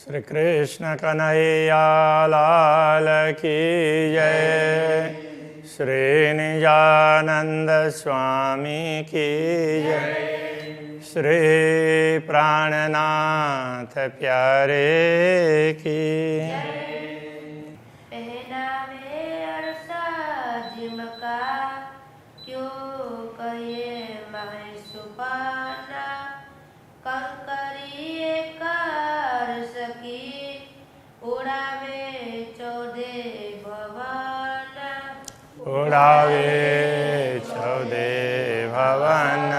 श्री कृष्ण कन्हैया लाल की जय। श्री निजानंद स्वामी की जय। श्री प्राणनाथ प्यारे की उड़ावे चौदे भवन।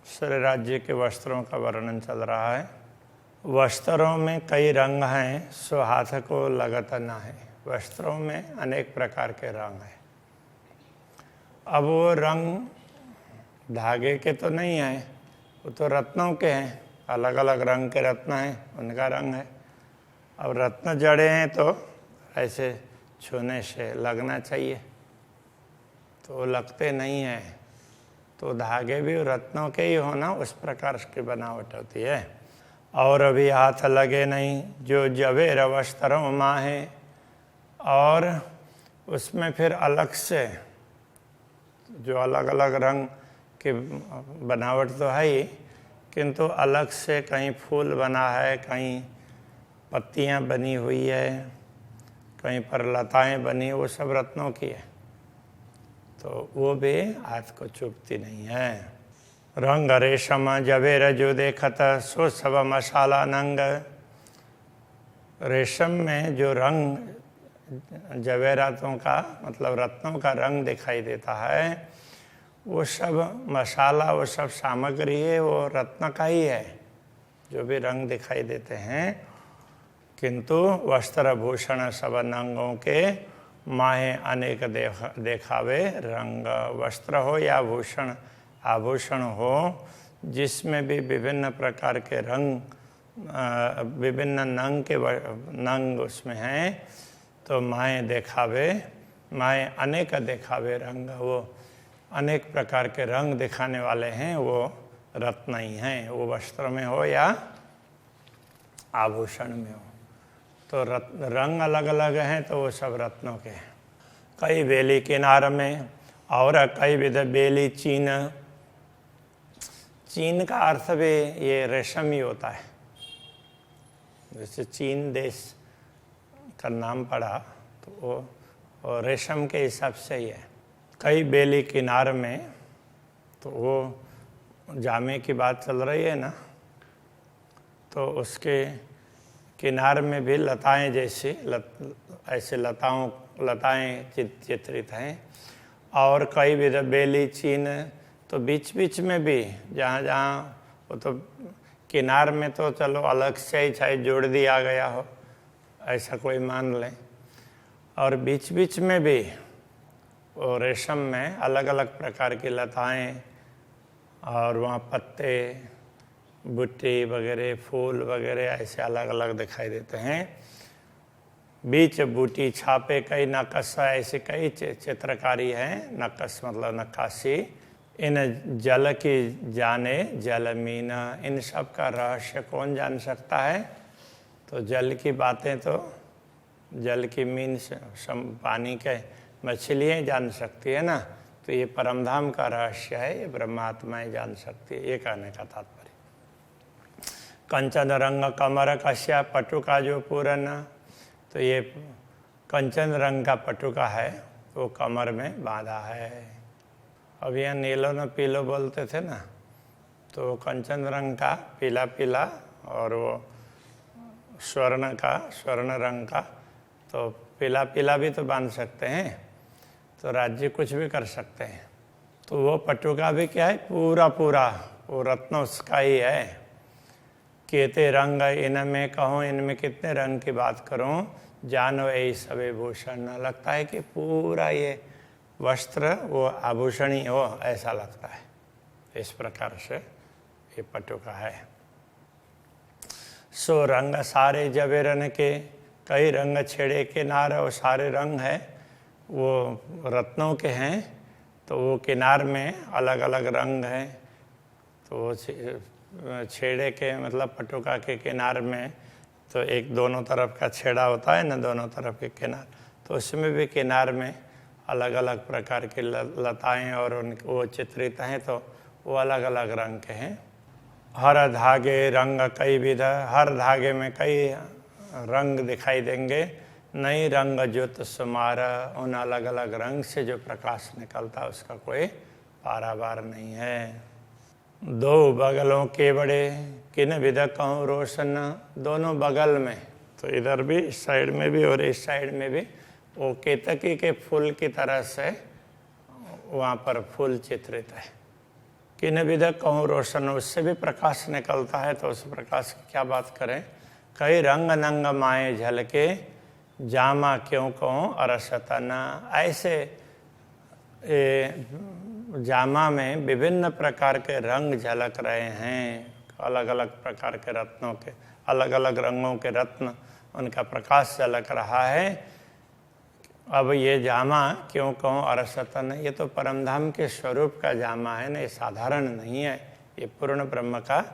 श्री राज्य के वस्त्रों का वर्णन चल रहा है। वस्त्रों में कई रंग हैं, सो हाथ को लगत न है। वस्त्रों में अनेक प्रकार के रंग हैं। अब वो रंग धागे के तो नहीं है, वो तो रत्नों के हैं। अलग अलग रंग के रत्न हैं, उनका रंग है। अब रत्न जड़े हैं तो ऐसे छूने से लगना चाहिए, तो लगते नहीं हैं। तो धागे भी रत्नों के ही होना, उस प्रकार की बनावट होती है। और अभी हाथ लगे नहीं जो जवेर वस्त्रों माहे। और उसमें फिर अलग से जो अलग अलग रंग की बनावट तो है ही, किंतु अलग से कहीं फूल बना है, कहीं पत्तियां बनी हुई है, कहीं पर लताएं बनी, वो सब रत्नों की है, तो वो भी हाथ को चुभती नहीं है। रंग रेशम जवेर जो देखत सो सब मसाला नंग। रेशम में जो रंग जवेरातों का मतलब रत्नों का रंग दिखाई देता है, वो सब मसाला, वो सब सामग्री है, वो रत्न का ही है, जो भी रंग दिखाई देते हैं। किंतु वस्त्र भूषण सब नंगों के माहे अनेक देखावे रंग। वस्त्र हो या भूषण आभूषण हो, जिसमें भी विभिन्न प्रकार के रंग, विभिन्न नंग उसमें हैं, तो माहे देखावे, माहे अनेक देखावे रंग। वो अनेक प्रकार के रंग दिखाने वाले हैं, वो रत्न ही हैं, वो वस्त्र में हो या आभूषण में हो। तो रंग अलग अलग हैं, तो वो सब रत्नों के हैं। कई बेली किनार में और कई विध बेली चीन। चीन का अर्थ भी ये रेशम ही होता है। जैसे चीन देश का नाम पड़ा तो वो रेशम के हिसाब से ही है। कई बेली किनार में, तो वो जामे की बात चल रही है ना, तो उसके किनार में भी लताएं जैसी ऐसे लताएं चित्रित हैं। और कई विध बेली चीन, तो बीच बीच में भी जहाँ जहाँ, वो तो किनार में तो चलो अलग से ही चाहे जोड़ दिया गया हो, ऐसा कोई मान लें। और बीच बीच में भी वो रेशम में अलग अलग प्रकार की लताएं, और वहाँ पत्ते, बुट्टी वगैरह, फूल वगैरह ऐसे अलग अलग दिखाई देते हैं। बीच बूटी छापे कई नक्काश, ऐसे कई चित्रकारी हैं। नक्काश मतलब नक्काशी। इन जल की जाने जल मीना। इन सब का रहस्य कौन जान सकता है? तो जल की बातें तो जल की मीन से पानी के मछलियाँ जान सकती है ना, तो ये परमधाम का रहस्य है, ये ब्रह्मात्माएँ जान सकती है, ये कहने का तात्पर्य। कंचन रंग कमर कश्या पटुका जो पूरन। तो ये कंचन रंग का पटुका है, वो कमर में बांधा है। अब यहाँ नीलो न पीलो बोलते थे ना, तो कंचन रंग का पीला पीला, और वो स्वर्ण रंग का, तो पीला पीला भी तो बांध सकते हैं। तो राज्य कुछ भी कर सकते हैं। तो वो पटुका भी क्या है, पूरा पूरा वो रत्न उसका ही है। केते रंग इनमें कहूँ, इनमें कितने रंग की बात करूँ, जानो यही सभी भूषण। लगता है कि पूरा ये वस्त्र वो आभूषण ही हो, ऐसा लगता है। इस प्रकार से ये पटुका है। सो रंग सारे जवेरन के, कई रंग छेड़े किनार। और सारे रंग है वो रत्नों के हैं, तो वो किनार में अलग अलग रंग हैं। तो छेड़े के मतलब पटुका के किनार में तो एक दोनों तरफ का छेड़ा होता है ना, दोनों तरफ के किनार, तो उसमें भी किनार में अलग अलग प्रकार की लताएं और उनके वो चित्रित हैं, तो वो अलग अलग रंग के हैं। हर धागे रंग कई विध, हर धागे में कई रंग दिखाई देंगे। नई रंग ज्योत सुमार, उन अलग अलग रंग से जो प्रकाश निकलता उसका कोई पारावार नहीं है। दो बगलों के बड़े किन विध कहूँ रोशन, दोनों बगल में, तो इधर भी इस साइड में भी और इस साइड में भी वो केतकी के फूल की तरह से वहाँ पर फूल चित्रित है। किन विध कहूँ रोशन, उससे भी प्रकाश निकलता है, तो उस प्रकाश की क्या बात करें। कई रंग नंग माए झलके, जामा क्यों कहूँ अरसतन, ऐसे जामा में विभिन्न प्रकार के रंग झलक रहे हैं, अलग अलग प्रकार के रत्नों के, अलग अलग रंगों के रत्न, उनका प्रकाश झलक रहा है। अब ये जामा क्यों कहूँ अरसतन, ये तो परमधाम के स्वरूप का जामा है ना, ये साधारण नहीं है, ये पूर्ण ब्रह्म का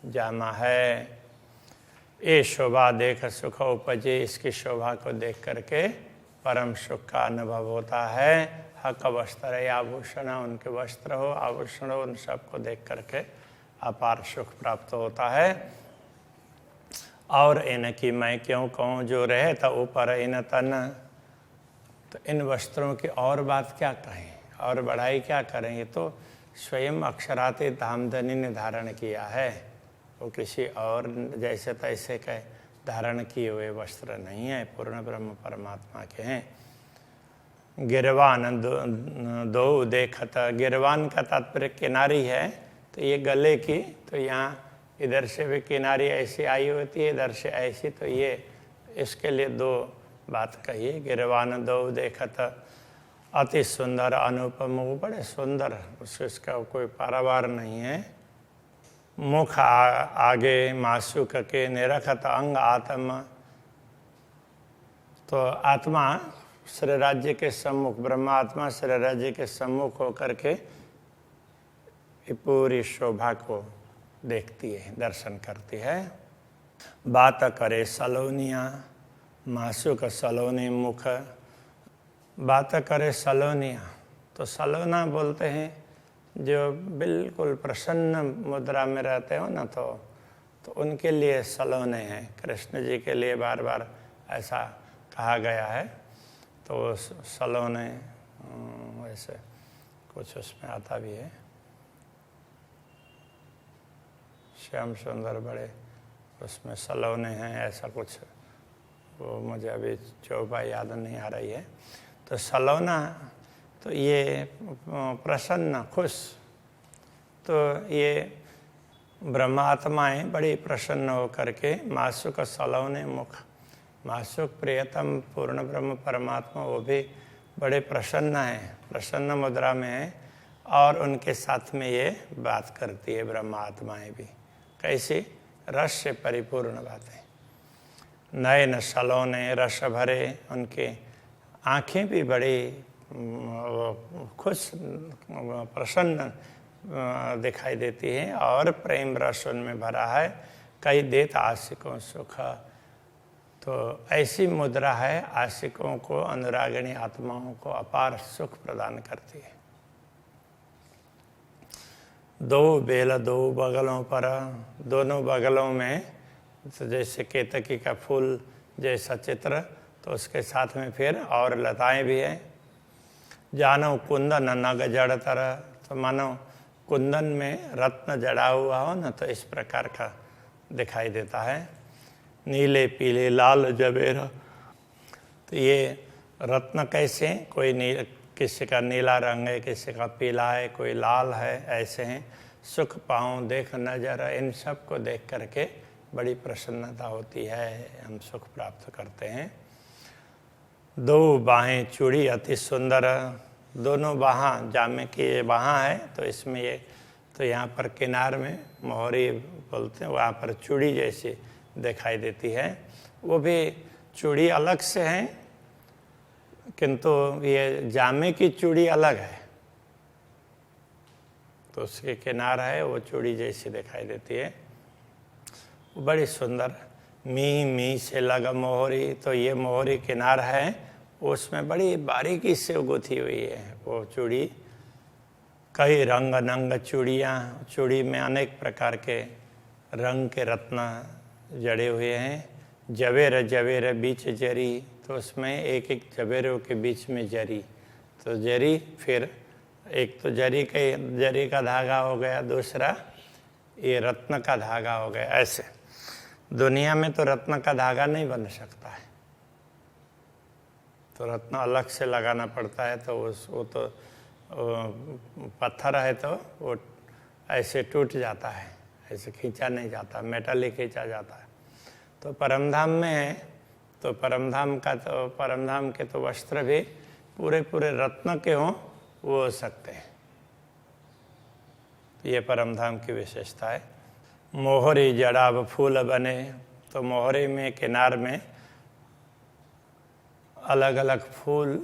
जामा है। ये शोभा देख सुख उपजे, इसकी शोभा को देख करके परम सुख का अनुभव होता है। हक वस्त्र या आभूषण, उनके वस्त्र हो आभूषण हो, उन सबको देख करके अपार सुख प्राप्त होता है। और इनकी मैं क्यों कहूँ, जो रहे था ऊपर इन तन, तो इन वस्त्रों की और बात क्या कहें और बढ़ाई क्या करें, ये तो स्वयं अक्षरातीत धामधनी ने धारण किया है, वो किसी और जैसे तैसे के धारण किए हुए वस्त्र नहीं है, पूर्ण ब्रह्म परमात्मा के हैं। गिरवान दो देखत, गिरवान का तात्पर्य किनारी है, तो ये गले की, तो यहाँ इधर से भी किनारी ऐसी आई होती है, इधर से ऐसी, तो ये इसके लिए दो बात कही। गिरवान दो देखत अति सुंदर अनुपम, वो बड़े सुंदर, उसका कोई पारावार नहीं है। मुख आगे मासूक के निरखत अंग आत्मा, तो आत्मा श्री राज्य के सम्मुख, ब्रह्मात्मा श्री राज्य के सम्मुख होकर के पूरी शोभा को देखती है, दर्शन करती है। बात करे सलोनिया, मासूक सलोनी मुख, बात करे सलोनिया, तो सलोना बोलते हैं जो बिल्कुल प्रसन्न मुद्रा में रहते हो ना, तो उनके लिए सलोने हैं। कृष्ण जी के लिए बार बार ऐसा कहा गया है, तो सलोने वैसे कुछ उसमें आता भी है, श्याम सुंदर बड़े, उसमें सलोने हैं ऐसा कुछ, वो मुझे अभी चौपा याद नहीं आ रही है। तो सलोना, तो ये प्रसन्न खुश, तो ये ब्रह्मात्माएं बड़ी प्रसन्न होकर के मासूक सलोने मुख, मासूक प्रियतम पूर्ण ब्रह्म परमात्मा वो भी बड़े प्रसन्न हैं, प्रसन्न मुद्रा में है, और उनके साथ में ये बात करती है ब्रह्मात्माएं भी। कैसी? रस से परिपूर्ण बातें, नयन सलोने रस भरे, उनके आँखें भी बड़ी खुश प्रसन्न दिखाई देती हैं, और प्रेम रस उनमें भरा है। कई देत आशिकों सुख, तो ऐसी मुद्रा है आशिकों को, अनुरागिणी आत्माओं को अपार सुख प्रदान करती है। दो बेल दो बगलों पर, दोनों बगलों में, तो जैसे केतकी का फूल जैसा चित्र, तो उसके साथ में फिर और लताएं भी हैं। जानो कुंदन नग जड़ तरह, तो मानो कुंदन में रत्न जड़ा हुआ हो ना, तो इस प्रकार का दिखाई देता है। नीले पीले लाल जबेरा, तो ये रत्न कैसे, कोई किसी का नीला रंग है, किसी का पीला है, कोई लाल है, ऐसे हैं। सुख पाऊँ देख नजर, इन सब को देख करके बड़ी प्रसन्नता होती है, हम सुख प्राप्त करते हैं। दो बाहें चूड़ी अति सुंदर, दोनों बाहाँ जामे की ये बाहाँ है, तो इसमें ये, तो यहाँ पर किनार में मोहरी बोलते हैं, वहाँ पर चूड़ी जैसी दिखाई देती है। वो भी चूड़ी अलग से हैं, किंतु ये जामे की चूड़ी अलग है। तो उसके किनार है वो चूड़ी जैसी दिखाई देती है, बड़ी सुंदर। मी मी से लगा मोहरी, तो ये मोहरी किनार है, उसमें बड़ी बारीकी से गुथी हुई है वो चूड़ी। कई रंग नंग चूड़ियाँ, चूड़ी में अनेक प्रकार के रंग के रत्न जड़े हुए हैं। जवेर जवेर बीच जरी, तो उसमें एक एक जवेरों के बीच में जरी, तो जरी फिर एक तो जरी का धागा हो गया, दूसरा ये रत्न का धागा हो गया। ऐसे दुनिया में तो रत्न का धागा नहीं बन सकता है, तो रत्न अलग से लगाना पड़ता है। तो वो तो पत्थर है तो वो ऐसे टूट जाता है, ऐसे खींचा नहीं जाता, मेटल ही खींचा जाता है। तो परमधाम में है, तो परमधाम के तो वस्त्र भी पूरे पूरे रत्न के हों वो हो सकते हैं। तो ये परमधाम की विशेषता है। मोहरी जड़ाब फूल बने, तो मोहरी में किनार में अलग अलग फूल,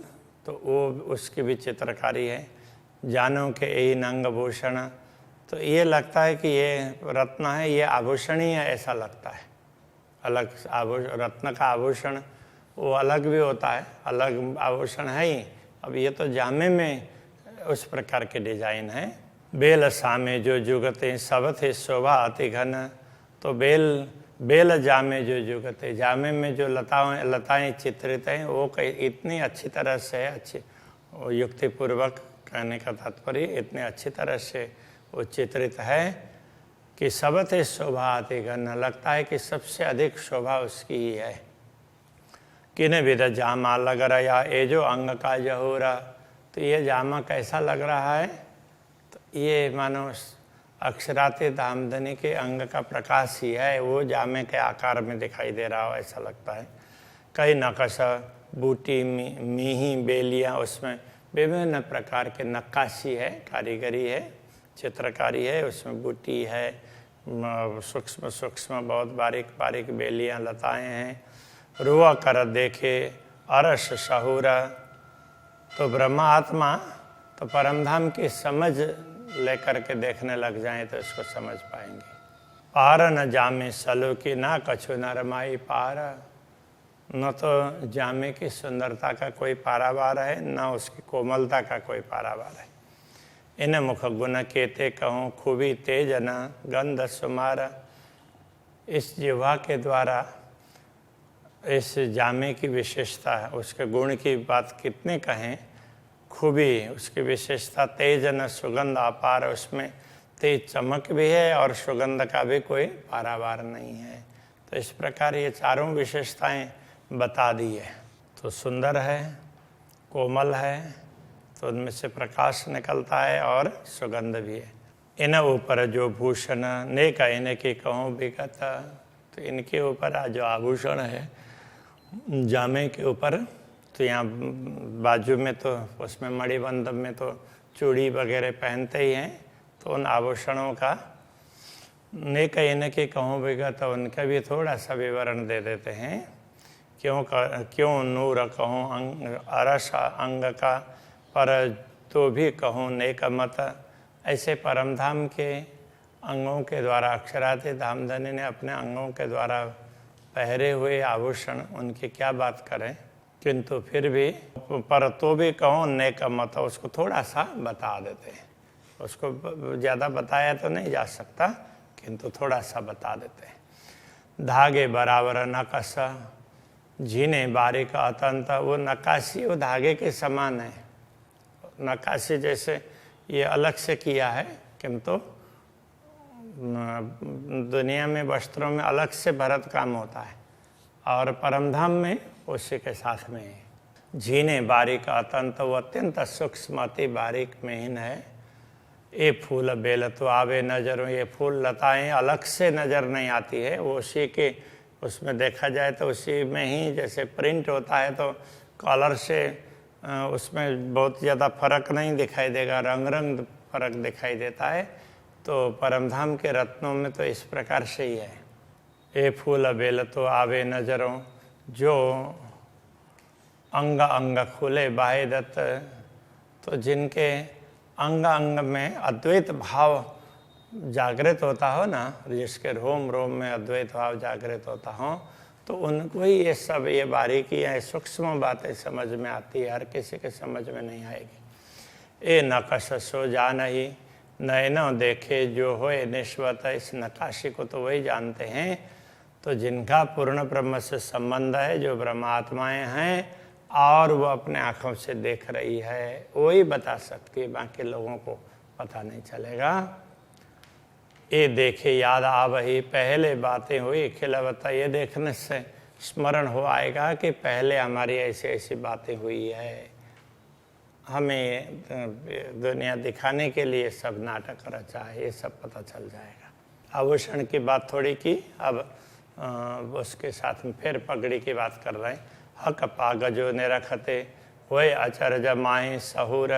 तो वो उसकी भी चित्रकारी है। जानों के यही नंग भूषण, तो ये लगता है कि ये रत्न है, ये आभूषण ही है, ऐसा लगता है। अलग रत्न का आभूषण वो अलग भी होता है, अलग आभूषण है ही। अब ये तो जामे में उस प्रकार के डिजाइन है। बेल सामे जो जुगते सब थे शोभा अति घन, तो बेल जामे जो जुगते, जामे में जो लताएं चित्रित हैं वो इतनी अच्छी तरह से, अच्छी युक्तिपूर्वक कहने का तात्पर्य, इतने अच्छी तरह से वो चित्रित है कि सब थे शोभा अति घन, लगता है कि सबसे अधिक शोभा उसकी ही है। किन विध जामा लग रहा ये जो अंग का जहूरा, तो ये जामा कैसा लग रहा है, तो ये मानो अक्षराते दामदनी के अंग का प्रकाश ही है, वो जामे के आकार में दिखाई दे रहा हो ऐसा लगता है। कई नक्शा बूटी मीही बेलियाँ, उसमें विभिन्न प्रकार के नक्काशी है, कारीगरी है, चित्रकारी है, उसमें बूटी है, सूक्ष्म सूक्ष्म बहुत बारीक बारीक बेलियाँ लताएं हैं। रुआ कर देखे अरस शहूरा, तो ब्रह्मा आत्मा तो परमधाम की समझ लेकर के देखने लग जाएं तो इसको समझ पाएंगे। पार न जामे सलो की ना कछु न रमाई पार, न तो जामे की सुंदरता का कोई पारावार है, न उसकी कोमलता का कोई पारावार है। इन मुख गुण केते कहूँ खूबी तेज न गंध सुमार, इस जिह्वा के द्वारा इस जामे की विशेषता है, उसके गुण की बात कितने कहें। खूबी उसकी विशेषता तेज न सुगंध अपार, उसमें तेज चमक भी है और सुगंध का भी कोई पारावार नहीं है। तो इस प्रकार ये चारों विशेषताएं बता दी है। तो सुंदर है, कोमल है, तो उनमें से प्रकाश निकलता है और सुगंध भी है। इन ऊपर जो भूषण नेक इनके कहूँ विगत, तो इनके ऊपर जो आभूषण है जामे के ऊपर, तो यहाँ बाजू में तो उसमें मणिबंध में तो चूड़ी वगैरह पहनते ही हैं, तो उन आभूषणों का नेक इनके कहूँ विगत, तो उनका भी थोड़ा सा विवरण दे देते हैं। क्यों नूर कहूँ अरस अंग का, पर तो भी कहूँ नेक मत, ऐसे परमधाम के अंगों के द्वारा अक्षराते धामधनी ने अपने अंगों के द्वारा पहरे हुए आभूषण उनकी क्या बात करें, किंतु फिर भी पर तो भी कहूँ नेक मत, उसको थोड़ा सा बता देते हैं। उसको ज़्यादा बताया तो नहीं जा सकता, किंतु थोड़ा सा बता देते हैं। धागे बराबर नक्शा झीने बारीक अतंत, वो नक्काशी वो धागे के समान है। नक्काशी जैसे ये अलग से किया है, किंतु दुनिया में वस्त्रों में अलग से भरत काम होता है और परमधाम में उसी के साथ में है। झीने बारीक अतंत, वो अत्यंत सूक्ष्म अति बारीक महीन है। ये फूल बेल तो आवे नजरों, ये फूल लताएं अलग से नज़र नहीं आती है, वो उसी के उसमें देखा जाए तो उसी में ही जैसे प्रिंट होता है, तो कलर से उसमें बहुत ज़्यादा फर्क नहीं दिखाई देगा, रंग फर्क दिखाई देता है। तो परमधाम के रत्नों में तो इस प्रकार से ही है। ये फूल बेल तो आवे नजरों, जो अंग अंग खुले बाहे दत्त, तो जिनके अंग अंग में अद्वैत भाव जागृत होता हो ना, जिसके रोम रोम में अद्वैत भाव जागृत होता हो, तो उनको ही ये सब ये बारीकियाँ सूक्ष्म बातें समझ में आती है, हर किसी के समझ में नहीं आएगी। ए नकशो जान ही नैनो देखे जो होए निश्वत, इस नकाशी को तो वही जानते हैं तो जिनका पूर्ण ब्रह्म से संबंध है, जो ब्रह्मात्माएं हैं और वो अपने आँखों से देख रही है, वही बता सकती है, बाकी लोगों को पता नहीं चलेगा। ये देखे याद आ वही पहले बातें हुई, खिलावता ये देखने से स्मरण हो आएगा कि पहले हमारी ऐसी ऐसी बातें हुई है। हमें दुनिया दिखाने के लिए सब नाटक रचा है, ये सब पता चल जाएगा। आभूषण की बात थोड़ी की, अब उसके साथ में फिर पगड़ी की बात कर रहे हैं। हक पाग जो निरखते वही अचरज माए सहूर,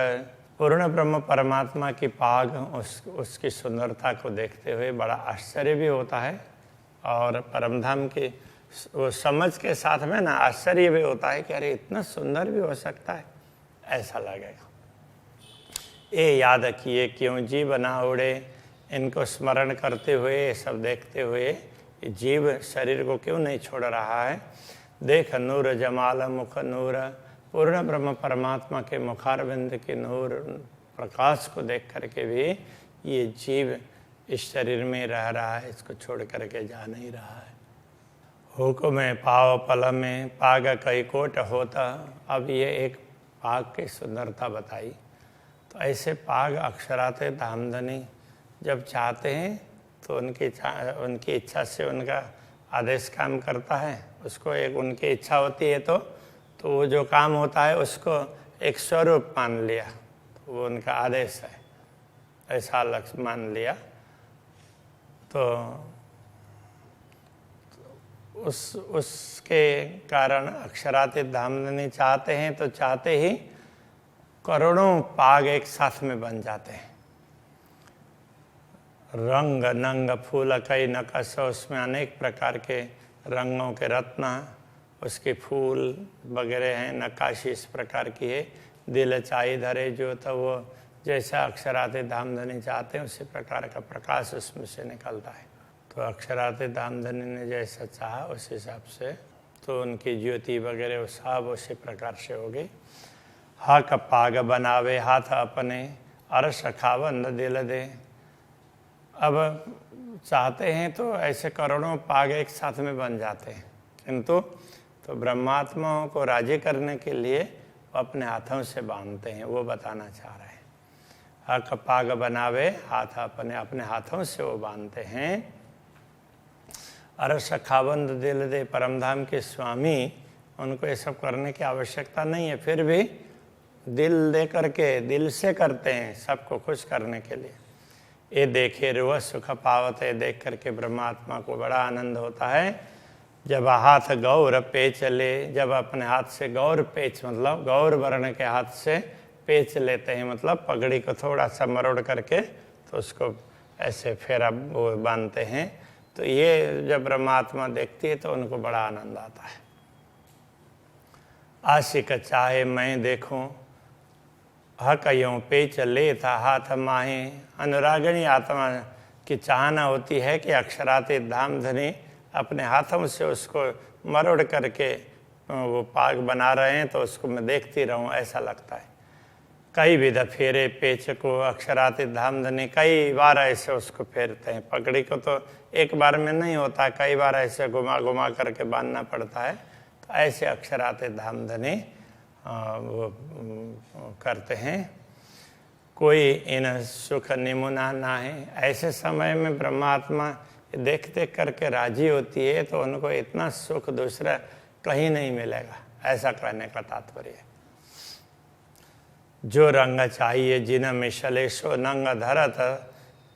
पूर्ण ब्रह्म परमात्मा की पाग उसकी सुंदरता को देखते हुए बड़ा आश्चर्य भी होता है, और परमधाम की वो समझ के साथ में ना आश्चर्य भी होता है कि अरे इतना सुंदर भी हो सकता है, ऐसा लगेगा। ये याद किए क्यों जीव ना उड़े, इनको स्मरण करते हुए, सब देखते हुए जीव शरीर को क्यों नहीं छोड़ रहा है। देख नूर जमाल मुख नूर, पूर्ण ब्रह्म परमात्मा के मुखारविंद के नूर प्रकाश को देख करके भी ये जीव इस शरीर में रह रहा है, इसको छोड़ करके जा नहीं रहा है। हुक्म में पाव पल में पाग कई कोट होता, अब ये एक पाग की सुंदरता बताई। तो ऐसे पाग अक्षराते धामधनी जब चाहते हैं तो उनकी इच्छा से उनका आदेश काम करता है, उसको एक उनकी इच्छा होती है तो वो जो काम होता है उसको एक स्वरूप मान लिया, तो वो उनका आदेश है, ऐसा लक्ष्य मान लिया। तो उसके कारण अक्षरातीत धामधनी चाहते हैं तो चाहते ही करोड़ों पाग एक साथ में बन जाते हैं। रंग नंग फूल कई नकश, उसमें अनेक प्रकार के रंगों के रत्न, उसके फूल वगैरह हैं, नक्काशी इस प्रकार की है। दिल चाई धरे जो, तो वो जैसा अक्षरातीत धामधनी चाहते हैं उसी प्रकार का प्रकाश उसमें से निकलता है। तो अक्षरातीत धामधनी ने जैसा चाहा उस हिसाब से तो उनकी ज्योति वगैरह सब उसी प्रकार से हो गई। हक पाग बनावे हाथ अपने, अरस खावंद दिल दे। अब चाहते हैं तो ऐसे करोड़ों पाग एक साथ में बन जाते हैं, किंतु तो ब्रह्मात्माओं को राजी करने के लिए वो अपने हाथों से बांधते हैं, वो बताना चाह रहे हैं। हक पाग बनावे हाथ अपने, अपने हाथों से वो बांधते हैं। अरस खावंद दिल दे, परमधाम के स्वामी, उनको ये सब करने की आवश्यकता नहीं है, फिर भी दिल दे करके दिल से करते हैं सबको खुश करने के लिए। ये देखे रोज सुख पावत है, देख करके ब्रह्मात्मा को बड़ा आनंद होता है। जब हाथ गौर पेच ले, जब अपने हाथ से गौर पेच मतलब गौर वर्ण के हाथ से पेच लेते हैं, मतलब पगड़ी को थोड़ा सा मरोड़ करके तो उसको ऐसे फेरा वो बांधते हैं। तो ये जब ब्रह्मात्मा देखती है तो उनको बड़ा आनंद आता है। आशिक चाहे मैं देखूं, हक यूं पेच ले था हाथ माहे। अनुरागिणी आत्मा की चाहना होती है कि अक्षरातीत धामधनी अपने हाथों से उसको मरोड़ करके वो पाग बना रहे हैं तो उसको मैं देखती रहूं, ऐसा लगता है। कई विध फेरे पेच को, अक्षरातीत धामधनी कई बार ऐसे उसको फेरते हैं। पगड़ी को तो एक बार में नहीं होता, कई बार ऐसे घुमा घुमा करके बांधना पड़ता है। तो ऐसे अक्षरातीत धामधनी वो करते हैं। कोई इन सुख निमुना ना है, ऐसे समय में ब्रह्मात्मा देख देख करके राजी होती है तो उनको इतना सुख दूसरा कहीं नहीं मिलेगा, ऐसा कहने का तात्पर्य है। जो रंग चाहिए जिन मिशले सो नंग धरत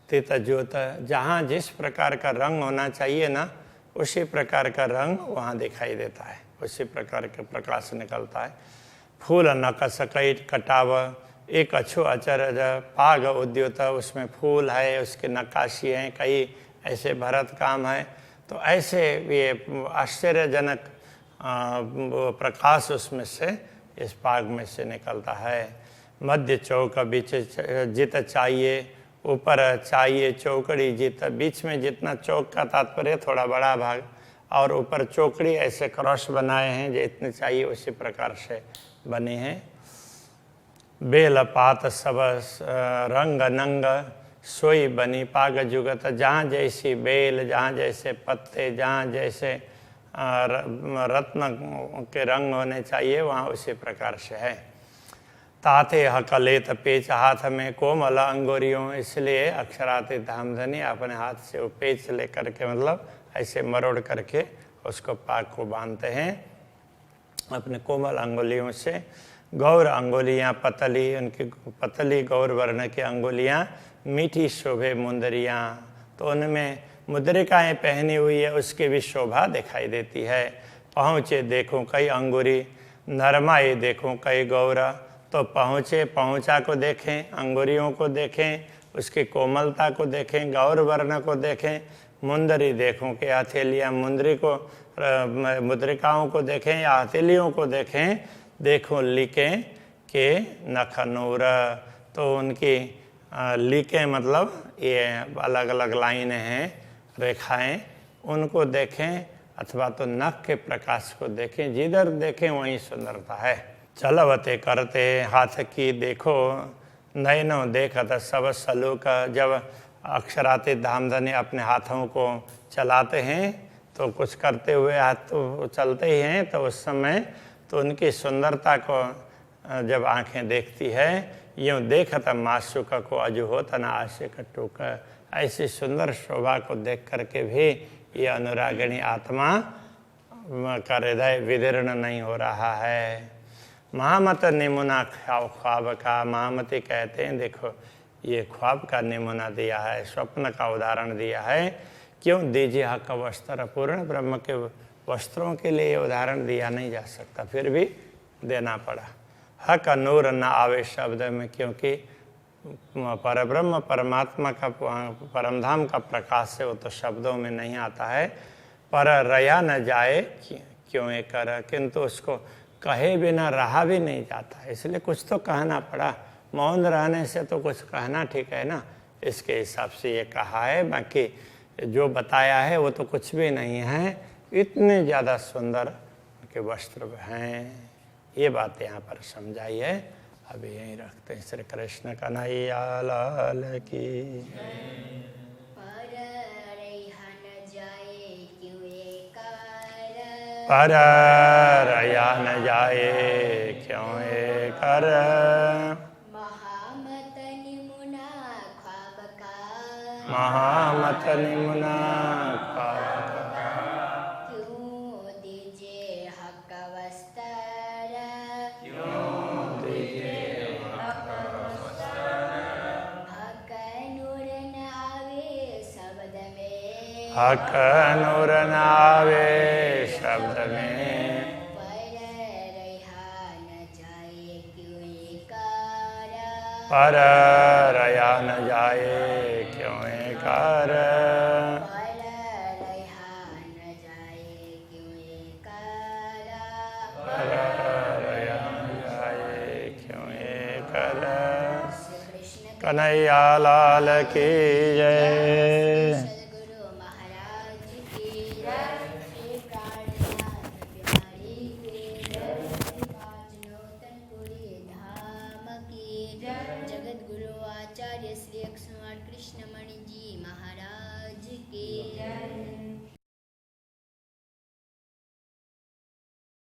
तित ज्योत, जहाँ जिस प्रकार का रंग होना चाहिए ना उसी प्रकार का रंग वहाँ दिखाई देता है, उसी प्रकार के प्रकाश निकलता है। फूल नकस कई कटाव एक अछो अचरज पाग उद्योत, उसमें फूल है, उसके नक्काशी हैं, कई ऐसे भरत काम है। तो ऐसे ये आश्चर्यजनक प्रकाश उसमें से इस पाग में से निकलता है। मध्य चौक बीच जित चाहिए, ऊपर चाहिए चौकड़ी जित, बीच में जितना चौक का तात्पर्य थोड़ा बड़ा भाग, और ऊपर चौकड़ी ऐसे क्रॉस बनाए हैं जितने चाहिए उसी प्रकार से बने हैं। बेल पात सब रंग नंग सोई बनी पाग जुगत, जहाँ जैसी बेल, जहाँ जैसे पत्ते, जहाँ जैसे रत्न के रंग होने चाहिए वहाँ उसी प्रकार से है। ताते हकलेत पेच हाथ में कोमल अंगुरियों, इसलिए अक्षराते धामधनी अपने हाथ से वो पेच लेकर के मतलब ऐसे मरोड़ करके उसको पाक को बांधते हैं अपने कोमल अंगुलियों से। गौर अंगुलियाँ पतली, उनकी पतली गौर वर्ण की अंगुलियाँ, मीठी शोभे मुंदरियाँ, तो उनमें मुद्रिकाएँ पहनी हुई है उसकी भी शोभा दिखाई देती है। पहुँचे देखूँ कई अंगुरी, नरमाई देखूँ कई गौरा, तो पहुँचे पहुँचा को देखें, अंगुरियों को देखें, उसकी कोमलता को देखें, गौर वर्ण को देखें, मुंदरी देखूँ कि हथेलियाँ, मुंदरी को मुद्रिकाओं को देखें या हथेलियों को देखें, देखो लिकें के नखनूर, तो उनकी लिकें मतलब ये अलग अलग लाइनें हैं, रेखाएं, उनको देखें, अथवा तो नख के प्रकाश को देखें, जिधर देखें वहीं सुंदरता है। चलवते करते हाथ की देखो नयनों देखत सब सलूक, जब अक्षराते धामधनी अपने हाथों को चलाते हैं तो कुछ करते हुए हाथ तो चलते ही हैं, तो उस समय तो उनकी सुंदरता को जब आंखें देखती है, यूँ देखत माशुक को अजु होता न आशिक टूक, ऐसी सुंदर शोभा को देख करके भी ये अनुरागिणी आत्मा का हृदय विदीर्ण नहीं हो रहा है। महामत निमुना ख्वाब का, महामती कहते हैं देखो ये ख्वाब का निमुना दिया है, स्वप्न का उदाहरण दिया है। क्यों दीजिए हक वस्त्र, पूर्ण ब्रह्म के वस्त्रों के लिए ये उदाहरण दिया नहीं जा सकता, फिर भी देना पड़ा। हक नूर न आवे शब्द में, क्योंकि परब्रह्म परमात्मा का परमधाम का प्रकाश है, वो तो शब्दों में नहीं आता है। पर रया न जाए क्यों ये कर, किंतु उसको कहे बिना रहा भी नहीं जाता, इसलिए कुछ तो कहना पड़ा। मौन रहने से तो कुछ कहना ठीक है ना, इसके हिसाब से ये कहा है, बाकी जो बताया है वो तो कुछ भी नहीं है। इतने ज़्यादा सुंदर के वस्त्र हैं, ये बात यहाँ पर समझाई है। अभी यहीं रखते हैं। श्री कृष्ण कन्हैया लाल की। पर रया न जाए क्यों ये कर, महामत निमुना ख्वाब का, महामत निमुना ख्वाब का, क्यों दीजिए हक वस्त्र, क्यों दीजिए हक नूर न आवे शब्द में, हक नूर न आवे शब्द में, पर रहा न जाए क्यों ये कर, पर रया न जाए क्यों ये कर, पर रहा न जाए क्यों ये कर, पर रया न जाए क्यों ये कर। श्री कृष्ण कन्हैया लाल की जय।